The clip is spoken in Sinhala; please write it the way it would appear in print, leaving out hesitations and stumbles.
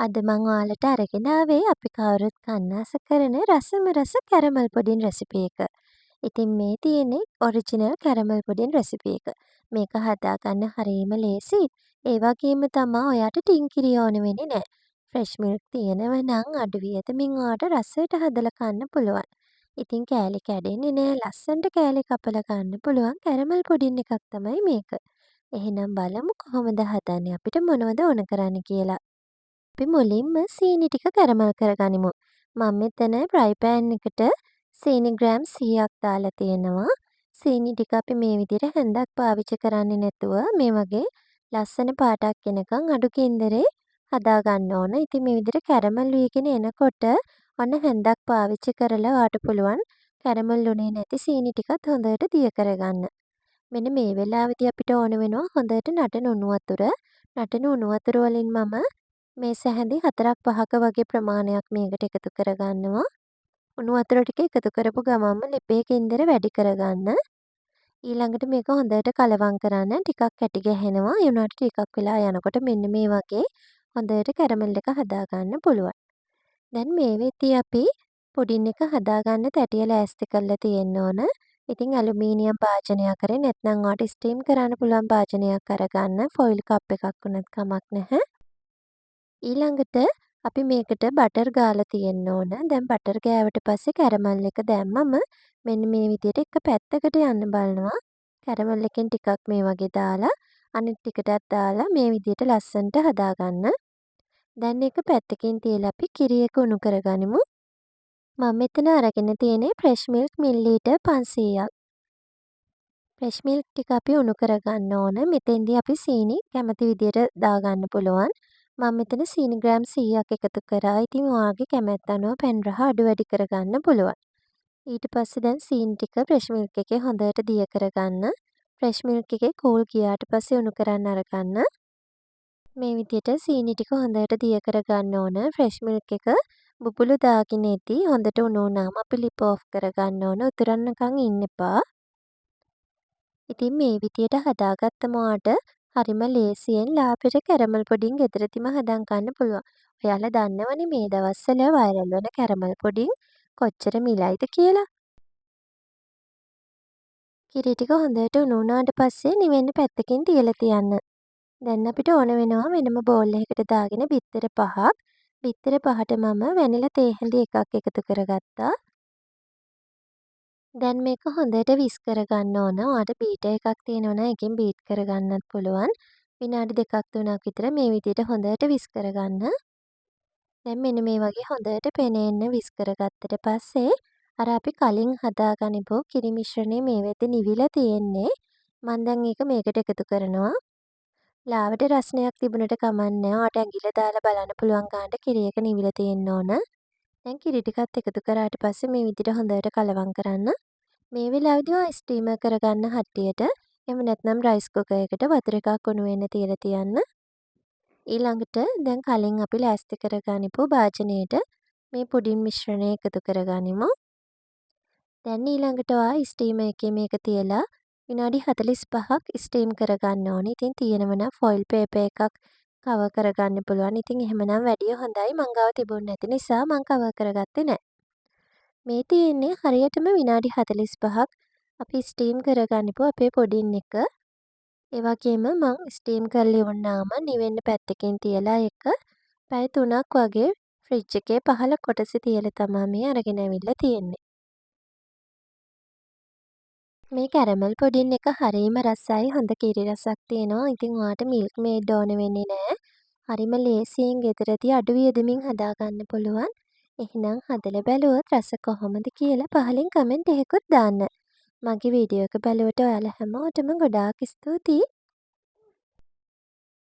අද මං ඔයාලට අරගෙන ආවේ අපි කවුරුත් කන්න ආස කරන රසම රස කැරමල් පුඩින් රෙසිපි එක. ඉතින් මේ තියෙන්නේ ඔරිජිනල් කැරමල් පුඩින් රෙසිපි එක. මේක හදාගන්න හරිම ලේසි. ඒ වගේම තමා ඔයාට ටින්කිරි ඕන වෙන්නේ නැහැ. ෆ්‍රෙෂ් මිල්ක් තියෙනව නම් අඩු වියදමින් ඔයාට රසයට හදලා කන්න පුළුවන්. ඉතින් කෑලි කැඩෙන්නේ නැහැ. ලස්සනට කෑලි කපලා ගන්න පුළුවන් කැරමල් පුඩින් එකක් තමයි මේක. එහෙනම් බලමු කොහොමද හදන්නේ අපිට මොනවද ඕන කරන්නේ කියලා. අපි මුලින්ම සීනි ටික කැරමල් කරගනිමු. මම මෙතන ෆ්‍රයි පෑන් එකට සීනි ග්‍රෑම් 100ක් දාලා තියෙනවා. සීනි ටික අපි මේ විදිහට හැන්දක් පාවිච්චි කරන්නේ නැතුව මේ වගේ ලස්සන පාටක් එනකන් අඩු ගින්දරේ හදා ගන්න ඕන. ඉතින් මේ විදිහට කැරමල් වීගෙන එනකොට ඔන්න හැන්දක් පාවිච්චි කරලා ඔයාට පුළුවන් කැරමල් උනේ නැති සීනි ටිකත් හොඳට දිය කරගන්න. මෙන්න මේ වෙලාවේදී අපිට ඕන වෙනවා හොඳට නටන උණු වතුර. නටන උණු වතුර වලින් මම මේ සැහැඳි 4ක් 5ක වගේ ප්‍රමාණයක් මේකට එකතු කරගන්නවා. උණු වතුර ටික එකතු කරපු ගමන්ම ලිපේ ගින්දර වැඩි කරගන්න. ඊළඟට මේක හොඳට කලවම් කරන්න. ටිකක් කැටි ගැහෙනවා. ඒ වුණාට ටිකක් වෙලා යනකොට මෙන්න මේ වගේ හොඳට කැරමල් එක හදාගන්න පුළුවන්. දැන් මේ වෙද්දී අපි පුඩින් එක හදාගන්න තැටිය ලෑස්ති කරලා තියෙන්න ඕන. ඉතින් ඇලුමිනියම් භාජනයක් හරි නැත්නම් ඔයාට ස්ටීම් කරන්න පුළුවන් භාජනයක් අරගන්න. ෆොයිල් කප් එකක් වුණත් කමක් නැහැ. ඊළඟට අපි මේකට බටර් ගාලා තියෙන්න ඕන. දැන් බටර් ගෑවට පස්සේ කැරමල් එක දැම්මම මෙන්න මේ විදිහට එක පැත්තකට යන්න බලනවා. කැරමල් එකෙන් ටිකක් මේ වගේ දාලා අනිත් ටිකටත් දාලා මේ විදිහට ලස්සනට හදාගන්න. දැන් ඒක පැත්තකින් තියලා අපි කිරි එක උණු කරගනිමු. මම මෙතන අරගෙන තියෙන්නේ ෆ්‍රෙෂ් මිල්ක් මිලිලීටර් 500ක්. ෆ්‍රෙෂ් මිල්ක් ටික අපි උණු කරගන්න ඕන. මෙතෙන්දී අපි සීනි කැමති විදිහට දාගන්න පුළුවන්. මම මෙතන සීනි ග්‍රෑම් 100ක් එකතු කරා. ඉතින් ඔයාගේ කැමැත්ත අනුව පැන් රහ අඩු වැඩි කරගන්න පුළුවන්. ඊට පස්සේ දැන් සීනි ටික ෆ්‍රෙෂ් මිල්ක් එකේ හොඳට දිය කරගන්න. ෆ්‍රෙෂ් මිල්ක් එකේ කූල් ගියාට පස්සේ උණු කරන්න අරගන්න. මේ විදිහට සීනි ටික හොඳට දිය කරගන්න ඕන. ෆ්‍රෙෂ් මිල්ක් එක බුබුලු දාගෙන ඉදී හොඳට උණු වුණාම අපි ලිප් ඔෆ් කරගන්න ඕන. උතුරන්නකන් ඉන්න එපා. ඉතින් මේ විදියට හදාගත්තම ඔයාට හරිම ලේසියෙන් ලාපෙට කැරමල් පුඩින් ගෙදරදිම හදන් ගන්න පුළුවන්. ඔයාලා දන්නවනේ මේ දවස්වල වයිරල් වෙන කැරමල් පුඩින් කොච්චර මිලයිද කියලා. කිරි ටික හොඳට උණු වුණාට පස්සේ නිවෙන්න පැත්තකින් තියලා තියන්න. දැන් අපිට ඕන වෙනවා වෙනම බෝල් එකකට දාගෙන බිත්තර 5ක්. බිත්තර 5ට මම වැනිලා තේ හැඳි එකක් එකතු කරගත්තා. දැන් මේක හොඳට විස්ක් කරගන්න ඕන. ඔයාට බීටර් එකක් තියෙනවා නම් ඒකෙන් බීට් කරගන්නත් පුළුවන්. විනාඩි 2ක් 3ක් විතර මේ විදිහට හොඳට විස්ක් කරගන්න. දැන් මෙන්න මේ වගේ හොඳට පෙනෙන්න විස්ක් කරගත්තට පස්සේ අර අපි කලින් හදාගනිපු කිරි මිශ්‍රණය මේ වෙද්දී නිවිලා තියෙන්නේ. මම දැන් ඒක මේකට එකතු කරනවා. ලාවට රසණයක් තිබුණට කමක් නැහැ. ඔයාට ඇඟිල්ල දාලා බලන්න පුළුවන් ගානට කිරි එක නිවිලා තියෙන්න ඕන. දැන් කිරි ටිකත් එකතු කරාට පස්සේ මේ විදිහට හොඳට කලවම් කරන්න. මේ වෙලාවේදී ඔයා ස්ටීමර් කරගන්න හට්ටියට එහෙම නැත්නම් රයිස් කුකර් එකට වතුර එකක් උණු වෙන්න තියලා තියන්න. ඊළඟට දැන් කලින් අපි ලෑස්ති කරගනිපු භාජනයට මේ පුඩින් මිශ්‍රණය එකතු කරගනිමු. දැන් ඊළඟට ඔයා ස්ටීමර් එකේ මේක තියලා විනාඩි 45ක් ස්ටීම් කරගන්න ඕනේ. ඉතින් තියෙනව නම් ෆොයිල් පේපර් එකක් කවර් කරගන්න පුළුවන්. ඉතින් එහෙමනම් වැඩිය හොඳයි. මං ගාව තිබුණ නැති නිසා මං කවර් කරගත්තේ නැහැ. මේ තියෙන්නේ හරියටම විනාඩි 45ක් අපි ස්ටීම් කරගනිපු අපේ පුඩින් එක. ඒ වගේම මං ස්ටීම් කරලා ඉවරනාම නිවෙන්න පැත්තකින් තියලා ඒක පැය 3ක් වගේ ෆ්‍රිජ් එකේ පහළ කොටසේ තියලා තමයි මේ අරගෙන ඇවිල්ලා තියෙන්නේ. මේ කැරමල් පුඩින් එක හරිම රසයි. හොඳ කිරි රසක් තියෙනවා. ඉතින් ඔයාට මිල්ක් මේඩ් ඕන වෙන්නේ නැහැ. හරිම ලේසියෙන් ගෙදරදී අඩු වියදමින් හදාගන්න පුළුවන්. එහෙනම් හදලා බැලුවොත් රස කොහොමද කියලා පහලින් කමෙන්ට් එකකුත් දාන්න. මගේ වීඩියෝ එක බලුවට ඔයාලා හැමෝටම ගොඩාක් ස්තුතියි.